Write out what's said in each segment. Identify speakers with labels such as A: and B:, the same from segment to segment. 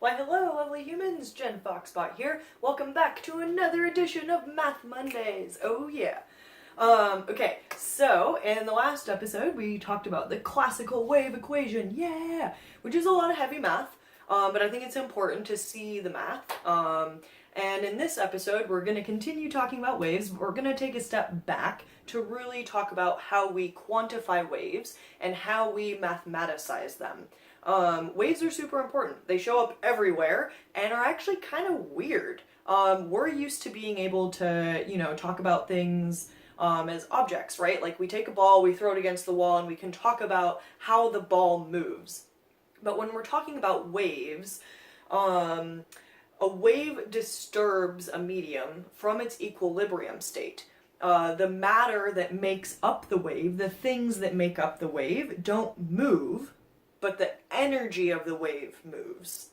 A: Why hello lovely humans, Jen Foxbot here. Welcome back to another edition of Math Mondays. Oh yeah. Okay, so in the last episode we talked about the classical wave equation, yeah, which is a lot of heavy math, but I think it's important to see the math. And in this episode we're going to continue talking about waves, but we're going to take a step back to really talk about how we quantify waves and how we mathematicize them. Waves are super important. They show up everywhere and are actually kind of weird. We're used to being able to, talk about things as objects, right? Like we take a ball, we throw it against the wall, and we can talk about how the ball moves. But when we're talking about waves, a wave disturbs a medium from its equilibrium state. The matter that makes up the wave, the things that make up the wave, don't move, but the energy of the wave moves.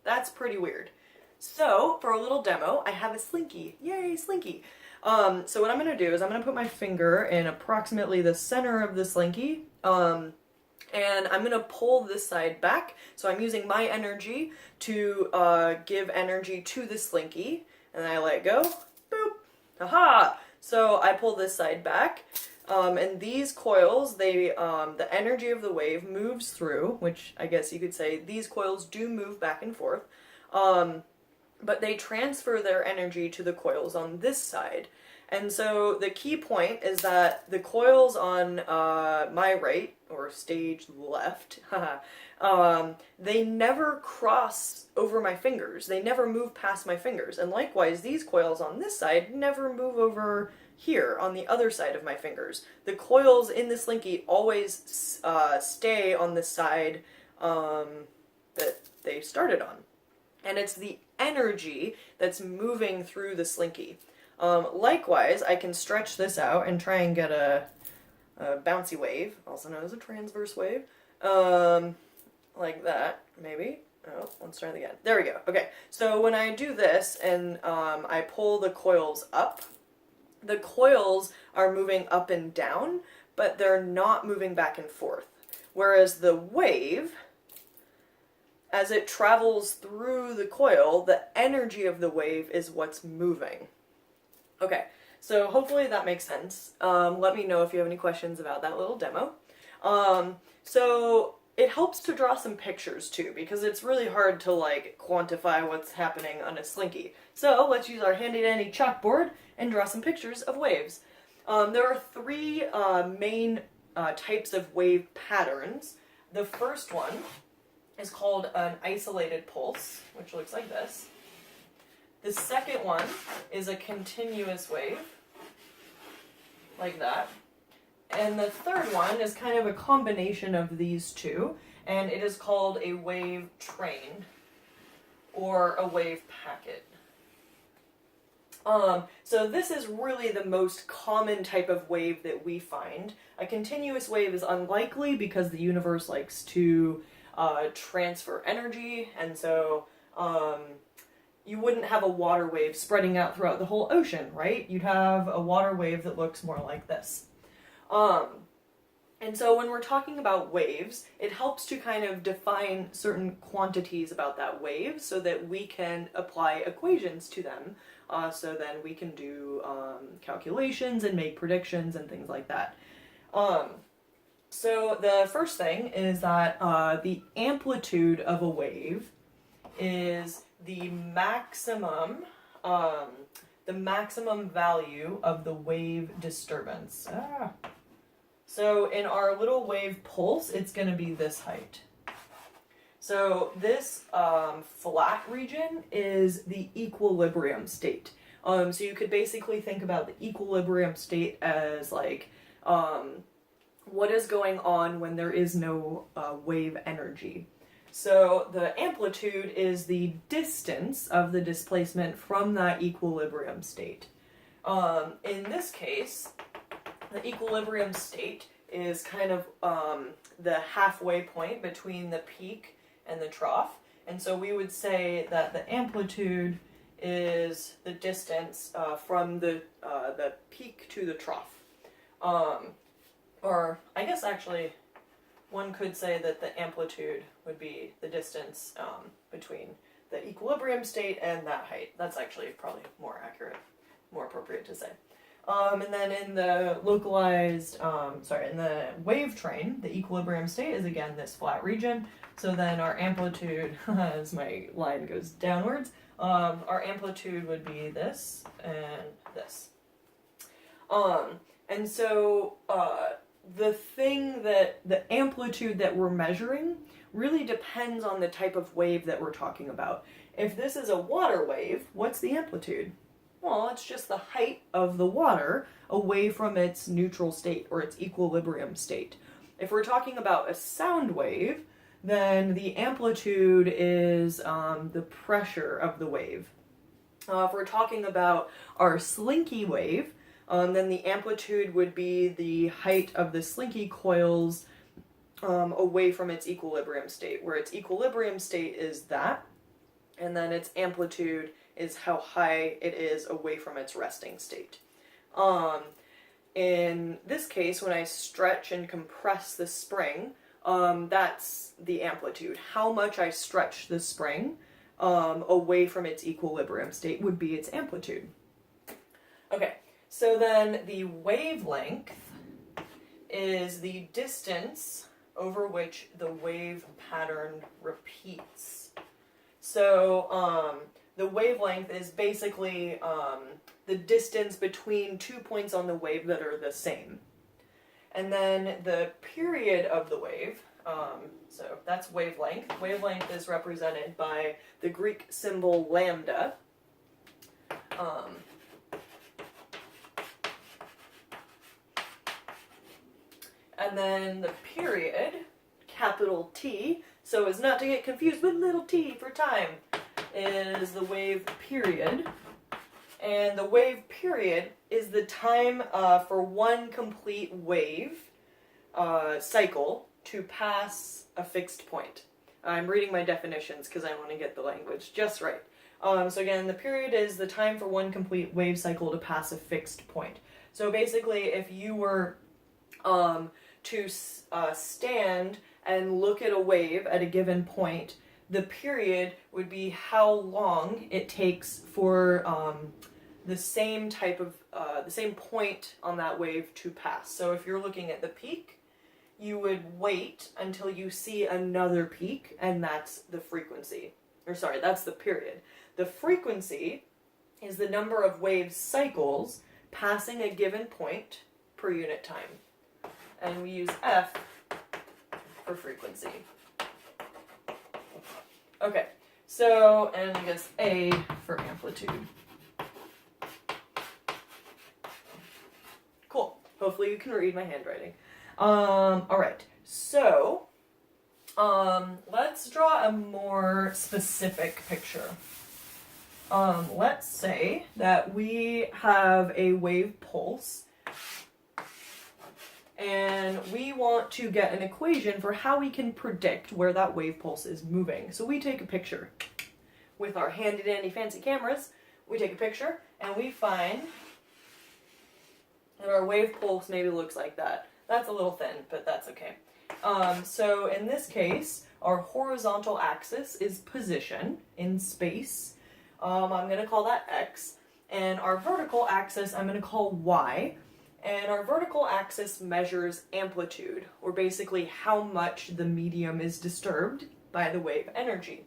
A: That's pretty weird. So, for a little demo, I have a slinky. Yay, slinky! So what I'm going to do is I'm going to put my finger in approximately the center of the slinky, and I'm going to pull this side back. So I'm using my energy to give energy to the slinky, and then I let go. Boop! Haha! So I pull this side back. And these coils, the energy of the wave moves through, which I guess you could say these coils do move back and forth, but they transfer their energy to the coils on this side. And so the key point is that the coils on my right, or stage left, they never cross over my fingers. They never move past my fingers. And likewise, these coils on this side never move over here on the other side of my fingers. The coils in the slinky always stay on the side that they started on. And it's the energy that's moving through the slinky. Likewise, I can stretch this out and try and get a bouncy wave, also known as a transverse wave, like that, maybe. Oh, let's try it again. There we go. Okay, so when I do this and I pull the coils up, the coils are moving up and down, but they're not moving back and forth. Whereas the wave, as it travels through the coil, the energy of the wave is what's moving. Okay, so hopefully that makes sense. Let me know if you have any questions about that little demo. So it helps to draw some pictures too, because it's really hard to quantify what's happening on a slinky. So let's use our handy dandy chalkboard and draw some pictures of waves. There are three main types of wave patterns. The first one is called an isolated pulse, which looks like this. The second one is a continuous wave, like that. And the third one is kind of a combination of these two, and it is called a wave train, or a wave packet. So this is really the most common type of wave that we find. A continuous wave is unlikely because the universe likes to transfer energy, and so you wouldn't have a water wave spreading out throughout the whole ocean, right? You'd have a water wave that looks more like this. And so when we're talking about waves, it helps to kind of define certain quantities about that wave so that we can apply equations to them. So then we can do calculations and make predictions and things like that. So the first thing is that the amplitude of a wave is the maximum value of the wave disturbance. So in our little wave pulse, it's going to be this height. So this flat region is the equilibrium state. So you could basically think about the equilibrium state as what is going on when there is no wave energy. So the amplitude is the distance of the displacement from that equilibrium state. In this case, the equilibrium state is kind of the halfway point between the peak and the trough. And so we would say that the amplitude is the distance from the peak to the trough. Or I guess actually one could say that the amplitude would be the distance between the equilibrium state and that height. That's actually probably more accurate, more appropriate to say. And then in the localized, in the wave train, the equilibrium state is again this flat region. So then our amplitude, as my line goes downwards, our amplitude would be this and this. And so the amplitude that we're measuring really depends on the type of wave that we're talking about. If this is a water wave, what's the amplitude? Well, it's just the height of the water away from its neutral state or its equilibrium state. If we're talking about a sound wave, then the amplitude is the pressure of the wave. If we're talking about our slinky wave, then the amplitude would be the height of the slinky coils away from its equilibrium state, where its equilibrium state is that, and then its amplitude is how high it is away from its resting state. In this case, when I stretch and compress the spring, that's the amplitude. How much I stretch the spring away from its equilibrium state would be its amplitude. Okay, so then the wavelength is the distance over which the wave pattern repeats. So the wavelength is basically the distance between 2 points on the wave that are the same. And then the period of the wave, so that's wavelength. Wavelength is represented by the Greek symbol lambda. And then the period, capital T, so as not to get confused with little t for time, is the wave period. And the wave period is the time for one complete wave cycle to pass a fixed point. I'm reading my definitions because I want to get the language just right. So again, the period is the time for one complete wave cycle to pass a fixed point. So basically, if you were to stand and look at a wave at a given point, the period would be how long it takes for the same type of, the same point on that wave to pass. So if you're looking at the peak, you would wait until you see another peak, and that's the frequency. Or sorry, that's the period. The frequency is the number of wave cycles passing a given point per unit time. And we use F for frequency. Okay, so, and I guess A for amplitude. Cool. Hopefully you can read my handwriting. Alright, so, let's draw a more specific picture. Let's say that we have a wave pulse, and we want to get an equation for how we can predict where that wave pulse is moving. So we take a picture with our handy dandy fancy cameras. We take a picture and we find that our wave pulse maybe looks like that. That's a little thin, but that's okay. So in this case, our horizontal axis is position in space. I'm going to call that X. And our vertical axis I'm going to call Y. And our vertical axis measures amplitude, or basically how much the medium is disturbed by the wave energy.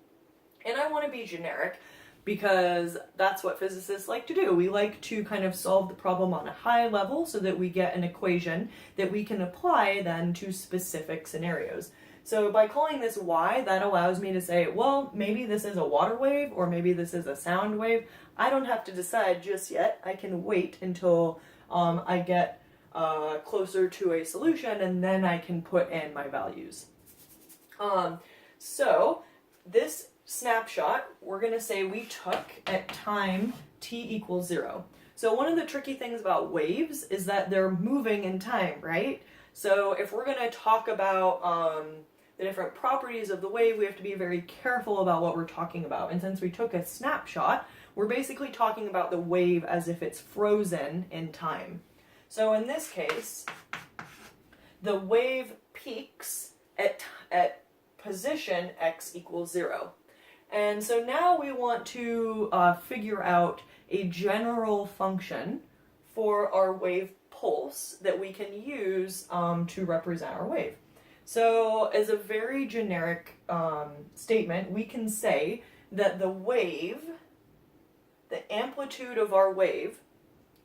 A: And I want to be generic because that's what physicists like to do. We like to kind of solve the problem on a high level so that we get an equation that we can apply then to specific scenarios. So by calling this Y, that allows me to say, well, maybe this is a water wave or maybe this is a sound wave. I don't have to decide just yet. I can wait until I get closer to a solution, and then I can put in my values. So this snapshot, we're going to say we took at time t equals 0. So one of the tricky things about waves is that they're moving in time, right? So if we're going to talk about the different properties of the wave, we have to be very careful about what we're talking about. And since we took a snapshot, we're basically talking about the wave as if it's frozen in time. So in this case, the wave peaks at position x equals 0. And so now we want to figure out a general function for our wave pulse that we can use to represent our wave. So as a very generic statement, we can say that the amplitude of our wave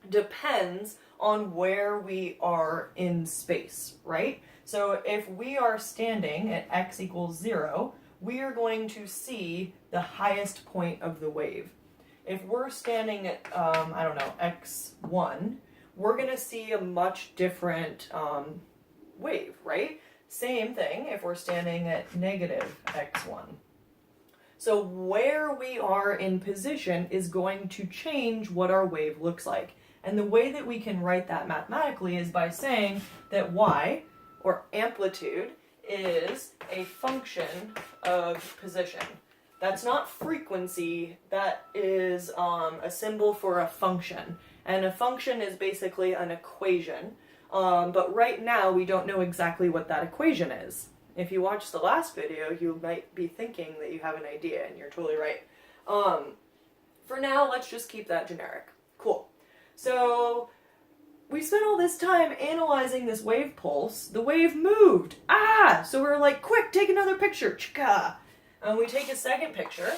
A: depends on where we are in space, right? So if we are standing at x equals 0, we are going to see the highest point of the wave. If we're standing at, I don't know, x1, we're going to see a much different wave, right? Same thing if we're standing at negative x1. So where we are in position is going to change what our wave looks like. And the way that we can write that mathematically is by saying that y, or amplitude, is a function of position. That's not frequency, that is a symbol for a function. And a function is basically an equation. But right now we don't know exactly what that equation is. If you watched the last video, you might be thinking that you have an idea, and you're totally right. For now, let's just keep that generic. Cool. So we spent all this time analyzing this wave pulse. The wave moved. So we're like, quick, take another picture. Chika. And we take a second picture.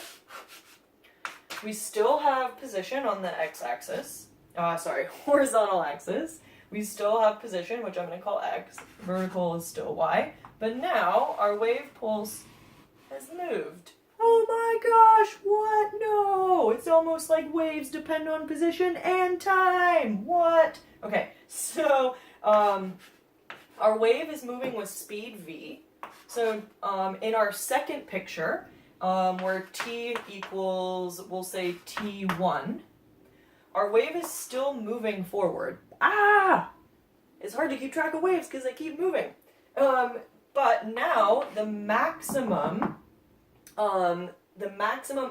A: We still have position on the x-axis. Horizontal axis. We still have position, which I'm going to call x. Vertical is still y. But now our wave pulse has moved. Oh my gosh, what? No! It's almost like waves depend on position and time. What? Okay, so our wave is moving with speed v. So in our second picture, where t equals, we'll say t1, our wave is still moving forward. It's hard to keep track of waves because they keep moving. But now the maximum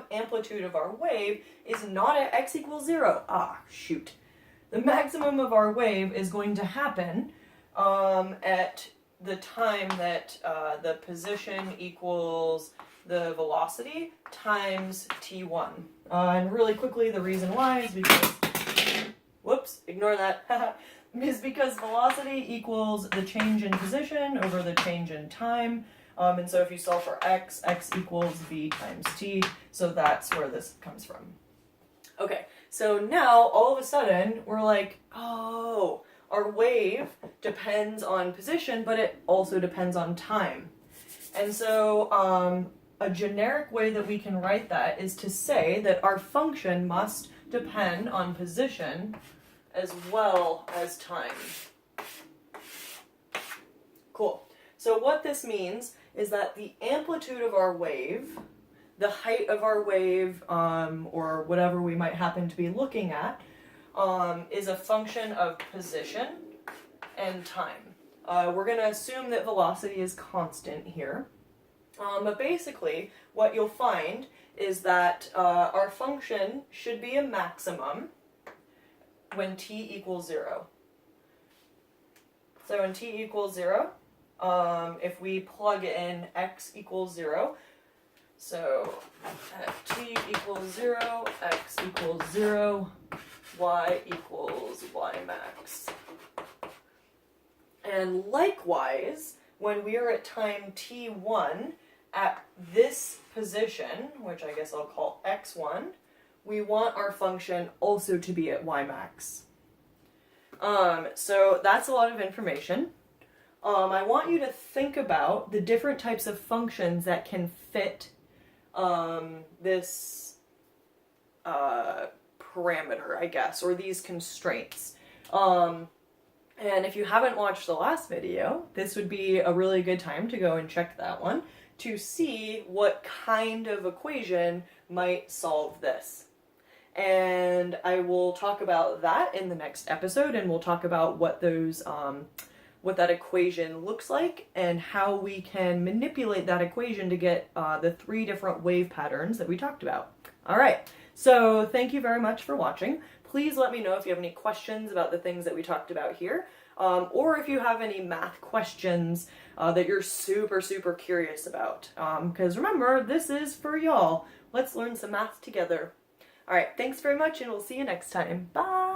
A: amplitude of our wave is not at x equals 0. Shoot. The maximum of our wave is going to happen at the time that the position equals the velocity times t1. And really quickly, the reason why is because, whoops, ignore that, is because velocity equals the change in position over the change in time. And so if you solve for x equals v times t, so that's where this comes from. Okay, so now all of a sudden we're like, oh, our wave depends on position, but it also depends on time. And so a generic way that we can write that is to say that our function must depend on position as well as time. Cool. So what this means is that the amplitude of our wave, the height of our wave, or whatever we might happen to be looking at, is a function of position and time. We're going to assume that velocity is constant here. But basically, what you'll find is that our function should be a maximum when t equals 0. So when t equals 0, if we plug in x equals 0, so at t equals 0, x equals 0, y equals y max. And likewise, when we are at time t1, at this position, which I guess I'll call x1, we want our function also to be at y max. So that's a lot of information. I want you to think about the different types of functions that can fit this parameter, I guess, or these constraints. And if you haven't watched the last video, this would be a really good time to go and check that one to see what kind of equation might solve this. And I will talk about that in the next episode, and we'll talk about what those what that equation looks like and how we can manipulate that equation to get the 3 different wave patterns that we talked about. All right, so thank you very much for watching. Please let me know if you have any questions about the things that we talked about here, or if you have any math questions that you're super curious about. Because remember, this is for y'all. Let's learn some math together. Alright, thanks very much and we'll see you next time. Bye!